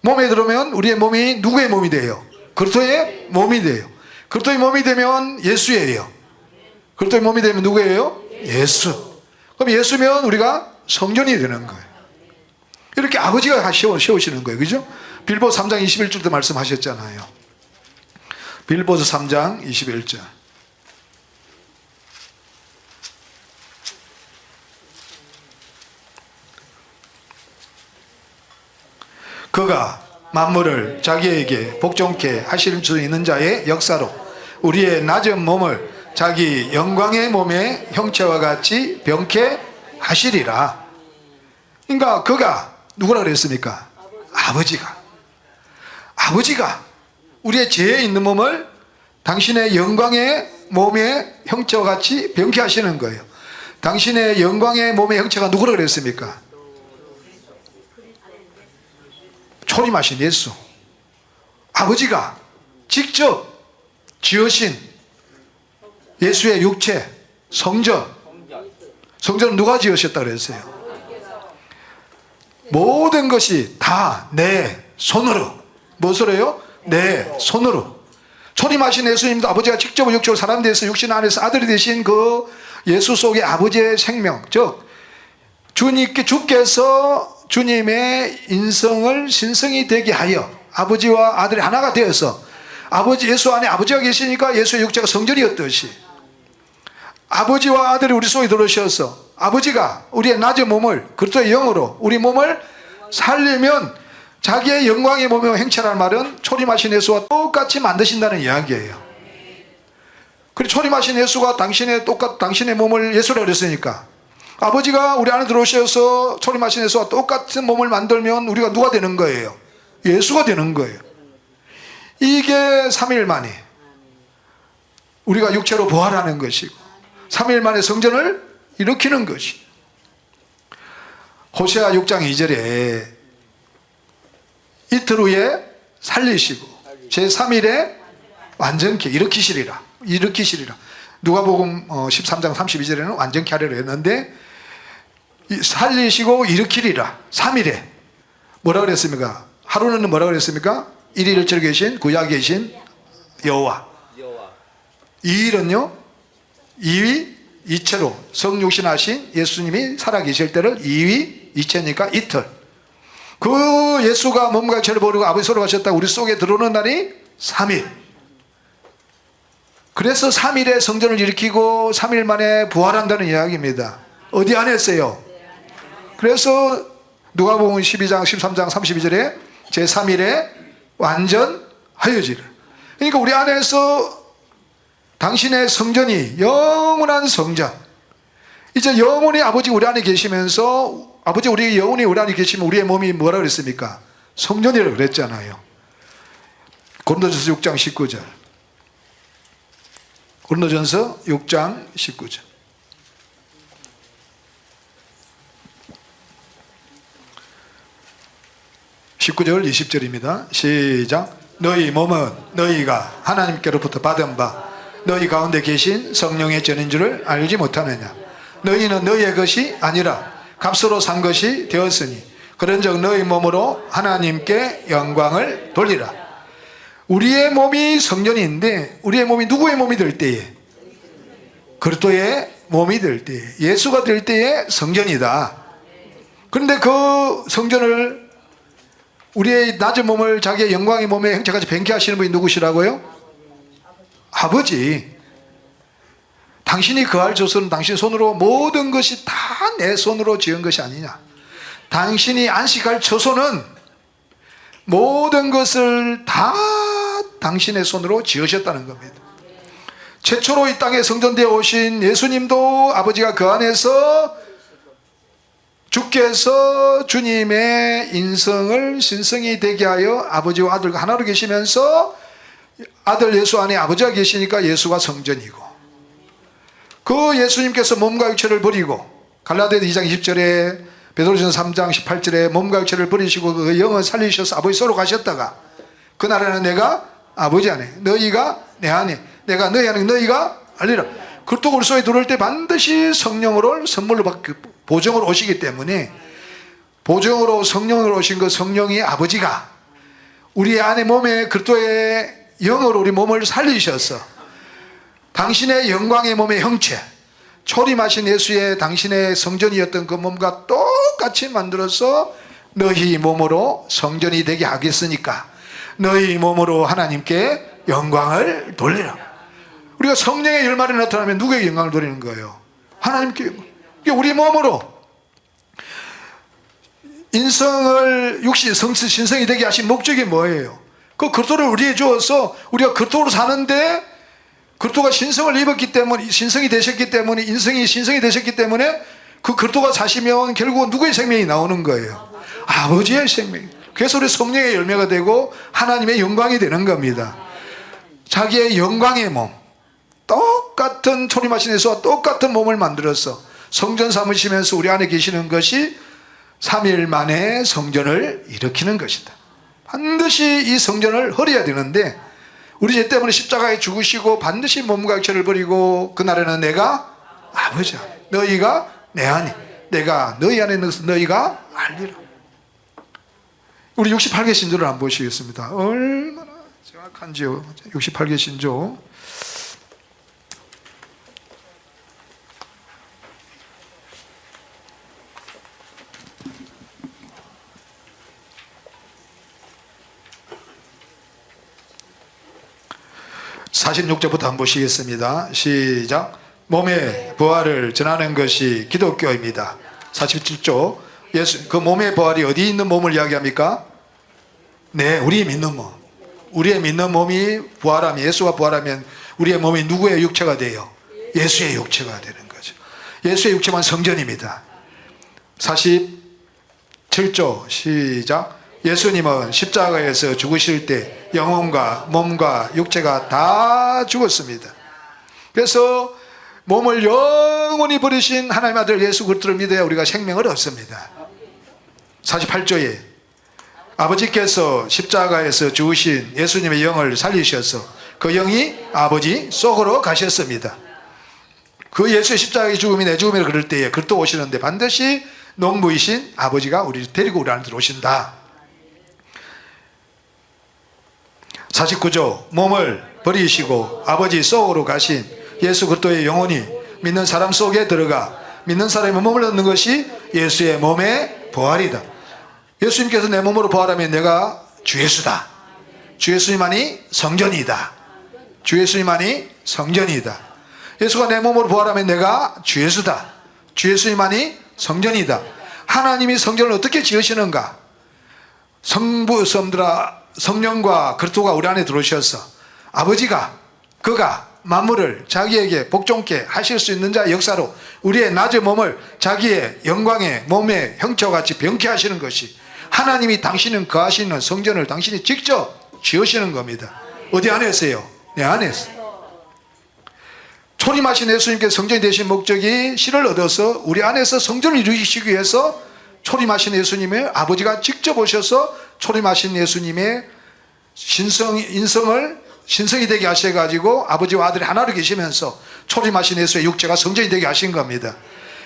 몸에 들어오면 우리의 몸이 누구의 몸이 돼요? 그리스도의 몸이 돼요. 그리스도의 몸이 되면 예수예요. 그리스도의 몸이 되면 누구예요? 예수. 그럼 예수면 우리가 성전이 되는 거예요. 이렇게 아버지가 세우시는 거예요. 그죠? 빌보서 3장 21절도 말씀하셨잖아요. 빌보서 3장 21절. 그가 만물을 자기에게 복종케 하실 수 있는 자의 역사로 우리의 낮은 몸을 자기 영광의 몸의 형체와 같이 병케 하시리라. 그러니까 그가 누구라 그랬습니까? 아버지가 우리의 죄에 있는 몸을 당신의 영광의 몸의 형체와 같이 병케 하시는 거예요. 당신의 영광의 몸의 형체가 누구라 그랬습니까? 초림하신 예수. 아버지가 직접 지으신 예수의 육체 성전은 누가 지으셨다 그랬어요? 모든 것이 다 내 손으로. 무엇으로 해요? 내 손으로. 초림하신 예수님도 아버지가 직접 육체로 사람 되어서 육신 안에서 아들이 되신 그 예수 속의 아버지의 생명, 즉 주께서 주님의 인성을 신성이 되게 하여 아버지와 아들이 하나가 되어서 예수 안에 아버지가 계시니까 예수의 육체가 성전이었듯이 아버지와 아들이 우리 속에 들어오셔서 아버지가 우리의 낮은 몸을 그리스도의 영으로 우리 몸을 살리면 자기의 영광의 몸의 행체라는 말은 초림하신 예수와 똑같이 만드신다는 이야기예요. 그리고 초림하신 예수가 당신의 몸을 예수라고 그랬으니까 아버지가 우리 안에 들어오셔서 초림하신 예수와 똑같은 몸을 만들면 우리가 누가 되는 거예요? 예수가 되는 거예요. 이게 3일 만에 우리가 육체로 부활하는 것이고 3일 만에 성전을 일으키는 것이. 호세아 6장 2절에 이틀 후에 살리시고 제3일에 완전케 일으키시리라. 누가복음 13장 32절에는 완전케 하리라 했는데 살리시고 일으키리라. 3일에 뭐라 그랬습니까? 하루는 뭐라 그랬습니까? 1일 1절 계신 구약에 계신 여호와. 2일은요 2위 이체로 성육신하신 예수님이 살아계실 때를 2위 이체니까 이틀. 그 예수가 몸과 육체를 버리고 아버지 소로 가셨다 우리 속에 들어오는 날이 3일. 그래서 3일에 성전을 일으키고 3일 만에 부활한다는 이야기입니다. 어디 안에 있어요? 그래서 누가복음 12장 13장 32절에 제3일에 완전하여지를. 그러니까 우리 안에서 당신의 성전이 영원한 성전, 이제 영원히 아버지 우리 안에 계시면서, 아버지 우리 영혼이 우리 안에 계시면 우리의 몸이 뭐라 그랬습니까? 성전이라고 그랬잖아요. 고린도전서 6장 19절. 고린도전서 6장 19절. (19절) 20절입니다 시작. 너희 몸은 너희가 하나님께로부터 받은 바 너희 가운데 계신 성령의 전인 줄을 알지 못하느냐. 너희는 너희의 것이 아니라 값으로 산 것이 되었으니 그런즉 너희 몸으로 하나님께 영광을 돌리라. 우리의 몸이 성전인데, 우리의 몸이 누구의 몸이 될 때에? 그리스도의 몸이 될 때에, 예수가 될 때에 성전이다. 그런데 그 성전을, 우리의 낮은 몸을 자기의 영광의 몸의 형체까지 변케하시는 분이 누구시라고요? 아버지. 당신이 거할 조선은 당신 손으로, 모든 것이 다 내 손으로 지은 것이 아니냐. 당신이 안식할 처소는 모든 것을 다 당신의 손으로 지으셨다는 겁니다. 최초로 이 땅에 성전되어 오신 예수님도 아버지가 그 안에서 주께서 주님의 인성을 신성이 되게 하여 아버지와 아들과 하나로 계시면서 아들 예수 안에 아버지가 계시니까 예수가 성전이고, 그 예수님께서 몸과 육체를 버리고 갈라디아 2장 20절에 베드로전서 3장 18절에 몸과 육체를 버리시고 그 영을 살리셔서 아버지 소로 가셨다가 그날에는 내가 아버지 안에 너희가 내 안에 내가 너희 안에 너희가 알리라. 그리고 우리 속에 들어올 때 반드시 성령으로 선물로 받고 보정으로 오시기 때문에, 보정으로 성령으로 오신 그 성령이 아버지가 우리 안에 몸에 그리스도의 영으로 우리 몸을 살리셔서 당신의 영광의 몸의 형체, 초림하신 예수의 당신의 성전이었던 그 몸과 똑같이 만들어서 너희 몸으로 성전이 되게 하겠으니까 너희 몸으로 하나님께 영광을 돌리라. 우리가 성령의 열말이 나타나면 누구에게 영광을 돌리는 거예요? 하나님께. 우리 몸으로 인성을 육신 신성이 되게 하신 목적이 뭐예요? 그 그리스도를 우리에 주어서 우리가 그리스도로 사는데, 그리스도가 신성을 입었기 때문에, 신성이 되셨기 때문에, 인성이 신성이 되셨기 때문에 그 그리스도가 사시면 결국은 누구의 생명이 나오는 거예요? 아버지의 생명. 그래서 우리 성령의 열매가 되고 하나님의 영광이 되는 겁니다. 자기의 영광의 몸, 똑같은 초림하신 예수와 똑같은 몸을 만들어서 성전 삼으시면서 우리 안에 계시는 것이 3일 만에 성전을 일으키는 것이다. 반드시 이 성전을 허려야 되는데, 우리 죄 때문에 십자가에 죽으시고 반드시 몸과 육체를 버리고 그날에는 내가 아버지 안에 너희가 내 안에 내가 너희 안에 넣어서 너희가 알리라. 우리 68개 신조를 한번 보시겠습니다. 얼마나 정확한지요. 68개 신조. (46절부터) 한번 보시겠습니다. 시작. 몸의 부활을 전하는 것이 기독교입니다. 47조. 예수, 그 몸의 부활이 어디 있는 몸을 이야기합니까? 네, 우리 믿는 몸. 우리의 믿는 몸이 부활하면, 예수가 부활하면 우리의 몸이 누구의 육체가 돼요? 예수의 육체가 되는 거죠. 예수의 육체만 성전입니다. 47조 시작. 예수님은 십자가에서 죽으실 때 영혼과 몸과 육체가 다 죽었습니다. 그래서 몸을 영원히 버리신 하나님의 아들 예수 그리스도를 믿어야 우리가 생명을 얻습니다. 48조에 아버지께서 십자가에서 죽으신 예수님의 영을 살리셔서 그 영이 아버지 속으로 가셨습니다. 그 예수의 십자가의 죽음이 내 죽음이라 그럴 때에 그리스도 오시는데 반드시 농부이신 아버지가 우리를 데리고 우리 안에 들어오신다. 49조. 몸을 버리시고 아버지 속으로 가신 예수 그리스도의 영혼이 믿는 사람 속에 들어가 믿는 사람의 몸을 얻는 것이 예수의 몸의 부활이다. 예수님께서 내 몸으로 부활하면 내가 주 예수다. 주 예수님만이 성전이다. 주 예수님만이 성전이다. 예수가 내 몸으로 부활하면 내가 주 예수다. 주 예수님만이 성전이다. 하나님이 성전을 어떻게 지으시는가? 성부, 성들아, 성령과 그리스도가 우리 안에 들어오셔서 아버지가 그가 만물을 자기에게 복종케 하실 수 있는 자 역사로 우리의 낮은 몸을 자기의 영광의 몸의 형체와 같이 병케 하시는 것이 하나님이 당신은 거하시는 성전을 당신이 직접 지으시는 겁니다. 어디 안에서요? 내 안에서. 초림하신 예수님께서 성전이 되신 목적이 실을 얻어서 우리 안에서 성전을 이루시기 위해서 초림하신 예수님의 아버지가 직접 오셔서 초림하신 예수님의 신성이 되게 하셔가지고 아버지와 아들이 하나로 계시면서 초림하신 예수의 육체가 성전이 되게 하신 겁니다.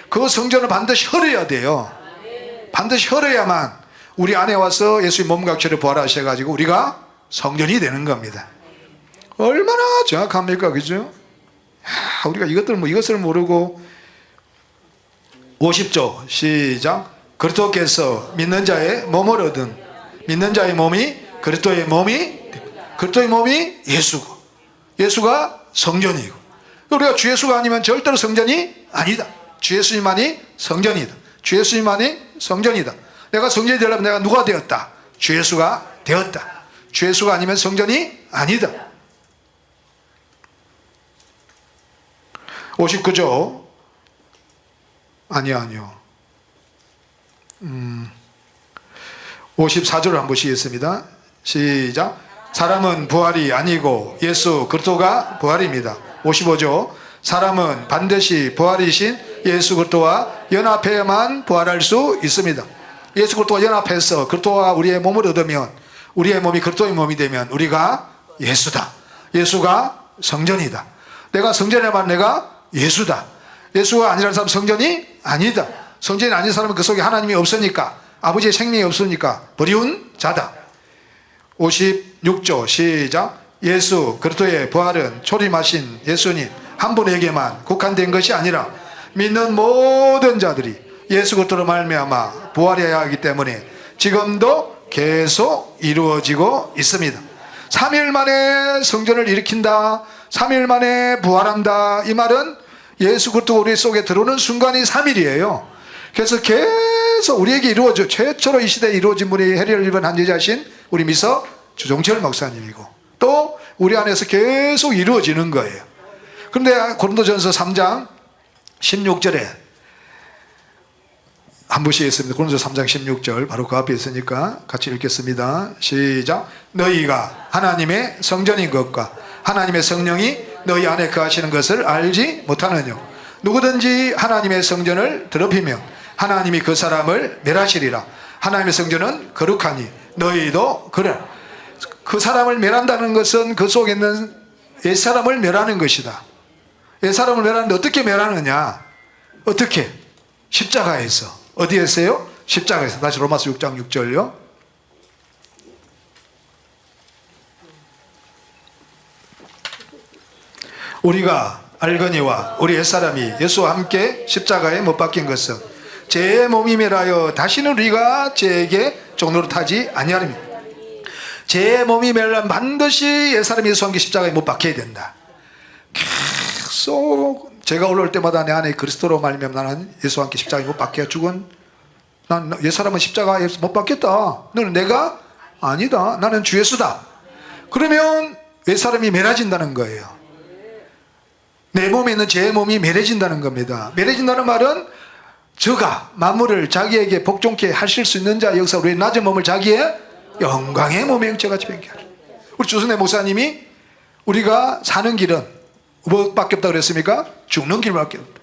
그 성전을 반드시 헐어야 돼요. 반드시 헐어야만 우리 안에 와서 예수의 몸과 육체를 부활하셔가지고 우리가 성전이 되는 겁니다. 얼마나 정확합니까? 그죠? 우리가 이것을 모르고 50조 시작. 그리스도께서 믿는 자의 몸을 얻은 믿는 자의 몸이 그리스도의 몸이 예수고 예수가 성전이고 우리가 주 예수가 아니면 절대로 성전이 아니다. 주 예수님만이 성전이다. 주 예수님만이 성전이다. 내가 성전이 되려면 내가 누가 되었다? 주 예수가 되었다. 주 예수가 아니면 성전이 아니다. 59조 아니요 54절을 한번 보시겠습니다. 시작. 사람은 부활이 아니고 예수 그리스도가 부활입니다. 55조 사람은 반드시 부활이신 예수 그리스도와 연합해야만 부활할 수 있습니다. 예수 그리스도와 연합해서 그리스도와 우리의 몸을 얻으면 우리의 몸이 그리스도의 몸이 되면 우리가 예수다. 예수가 성전이다. 내가 성전이야만 내가 예수다. 예수가 아니라는 사람은 성전이 아니다. 성전이 아닌 사람은 그 속에 하나님이 없으니까 아버지의 생명이 없으니까 버리운 자다. 56조 시작. 예수 그리스도의 부활은 초림하신 예수님 한 분에게만 국한된 것이 아니라 믿는 모든 자들이 예수 그리스도로 말미암아 부활해야 하기 때문에 지금도 계속 이루어지고 있습니다. 3일 만에 성전을 일으킨다. 3일 만에 부활한다. 이 말은 예수 그리스도가 우리 속에 들어오는 순간이 3일이에요. 그래서 계속 우리에게 이루어져 최초로 이 시대에 이루어진 분이 해리를 입은 한제자신 우리 미서 주종철 목사님이고 또 우리 안에서 계속 이루어지는 거예요. 그런데 고린도전서 3장 16절에 한 보시겠습니다. 고린도전서 3장 16절 바로 그 앞에 있으니까 같이 읽겠습니다. 시작. 너희가 하나님의 성전인 것과 하나님의 성령이 너희 안에 거하시는 것을 알지 못하느냐. 누구든지 하나님의 성전을 더럽히면 하나님이 그 사람을 멸하시리라. 하나님의 성전은 거룩하니 너희도 그래. 그 사람을 멸한다는 것은 그 속에 있는 옛사람을 멸하는 것이다. 옛사람을 멸하는데 어떻게 멸하느냐? 어떻게? 십자가에서. 어디에서요? 십자가에서. 다시 로마서 6장 6절요. 우리가 알거니와 우리 옛사람이 예수와 함께 십자가에 못 박힌 것은 제 몸이 멸하여 다시는 우리가 제에게 종노릇하지 아니하리니 제 몸이 멸하면 반드시 옛사람이 예수와 함께 십자가에 못 박혀야 된다. 계속 제가 올라올 때마다 내 안에 그리스도로 말미암아 나는 예수와 함께 십자가에 못 박혀 죽은 난 옛사람은 십자가에 못 박혔다. 너는 내가 아니다. 나는 주 예수다. 그러면 옛사람이 멸해진다는 거예요. 내 몸에 있는 제 몸이 멸해진다는 겁니다. 멸해진다는 말은 저가 만물을 자기에게 복종케 하실 수 있는 자 역사 우리의 낮은 몸을 자기의 영광의 몸의 형체같이 변케 하라. 우리 조선의 목사님이 우리가 사는 길은 뭐밖에 없다고 그랬습니까? 죽는 길밖에 없다.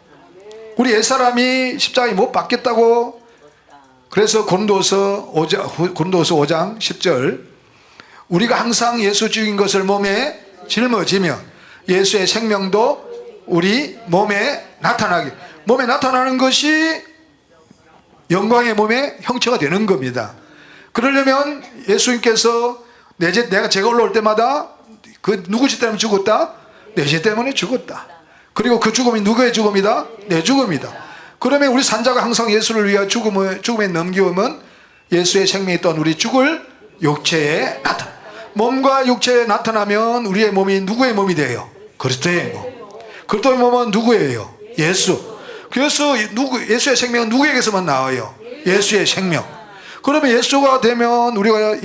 우리 옛사람이 십자가에 못 박혔다고. 그래서 고린도서 5장 10절 우리가 항상 예수 죽인 것을 몸에 짊어지며 예수의 생명도 우리 몸에 나타나게. 몸에 나타나는 것이 영광의 몸의 형체가 되는 겁니다. 그러려면 예수님께서 제가 올라올 때마다 그 누구 죄 때문에 죽었다? 내 죄 때문에 죽었다. 그리고 그 죽음이 누구의 죽음이다? 내 죽음이다. 그러면 우리 산자가 항상 예수를 위하여 죽음에 넘기면 예수의 생명이 있던 우리 죽을 육체에 나타나. 몸과 육체에 나타나면 우리의 몸이 누구의 몸이 돼요? 그리스도의 몸. 그리스도의 몸은 누구예요? 예수. 그래서 예수의 생명은 누구에게서만 나와요? 예수의 생명. 그러면 예수가 되면 우리가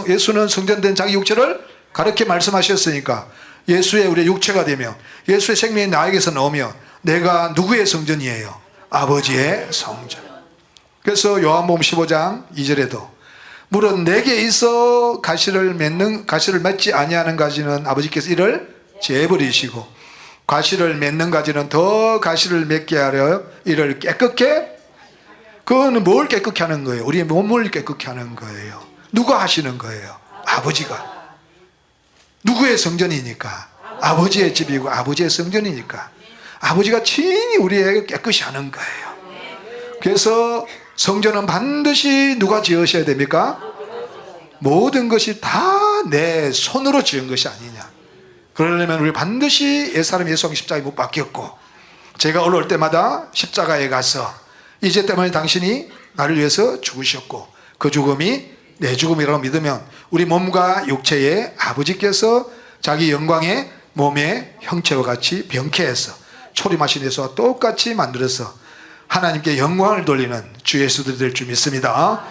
예수는 성전된 자기 육체를 가르쳐 말씀하셨으니까 예수의 우리의 육체가 되면 예수의 생명이 나에게서 나오면 내가 누구의 성전이에요? 아버지의 성전. 그래서 요한복음 15장 2절에도 물은 내게 있어 가시를 맺지 아니하는 가지는 아버지께서 이를 재버리시고 가시를 맺는 가지는 더 가시를 맺게 하려 이를 깨끗게. 그거는 뭘 깨끗게 하는 거예요? 우리의 몸을 깨끗게 하는 거예요. 누가 하시는 거예요? 아버지가. 누구의 성전이니까? 아버지의 집이고 아버지의 성전이니까 아버지가 친히 우리에게 깨끗이 하는 거예요. 그래서 성전은 반드시 누가 지으셔야 됩니까? 모든 것이 다 내 손으로 지은 것이 아니냐. 그러려면 우리 반드시 옛사람 예수님 십자가에 못 박혔고 제가 올라올 때마다 십자가에 가서 이제 때문에 당신이 나를 위해서 죽으셨고 그 죽음이 내 죽음이라고 믿으면 우리 몸과 육체에 아버지께서 자기 영광의 몸의 형체와 같이 병케해서 초림하신 예수와 똑같이 만들어서 하나님께 영광을 돌리는 주 예수들이 될 줄 믿습니다.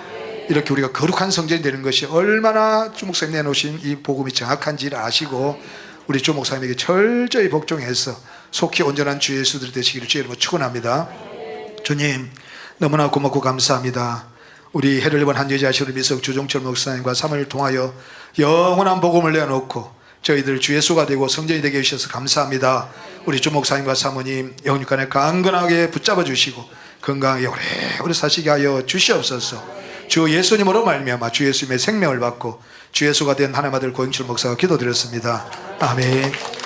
이렇게 우리가 거룩한 성전이 되는 것이 얼마나 주 목사님 내놓으신 이 복음이 정확한지를 아시고 우리 주 목사님에게 철저히 복종해서 속히 온전한 주 예수들이 되시기를 주의 이름으로 축원합니다. 주님 너무나 고맙고 감사합니다. 우리 해를 입은 한 여자 시로 미석 주종철 목사님과 3을 통하여 영원한 복음을 내놓고 저희들 주 예수가 되고 성전이 되게 해주셔서 감사합니다. 우리 주 목사님과 사모님 영육간에 강건하게 붙잡아 주시고 건강하게 오래오래 사시게 하여 주시옵소서. 주 예수님으로 말미암아 주 예수님의 생명을 받고 주 예수가 된 하나님 아들 고영철 목사가 기도드렸습니다. 아멘.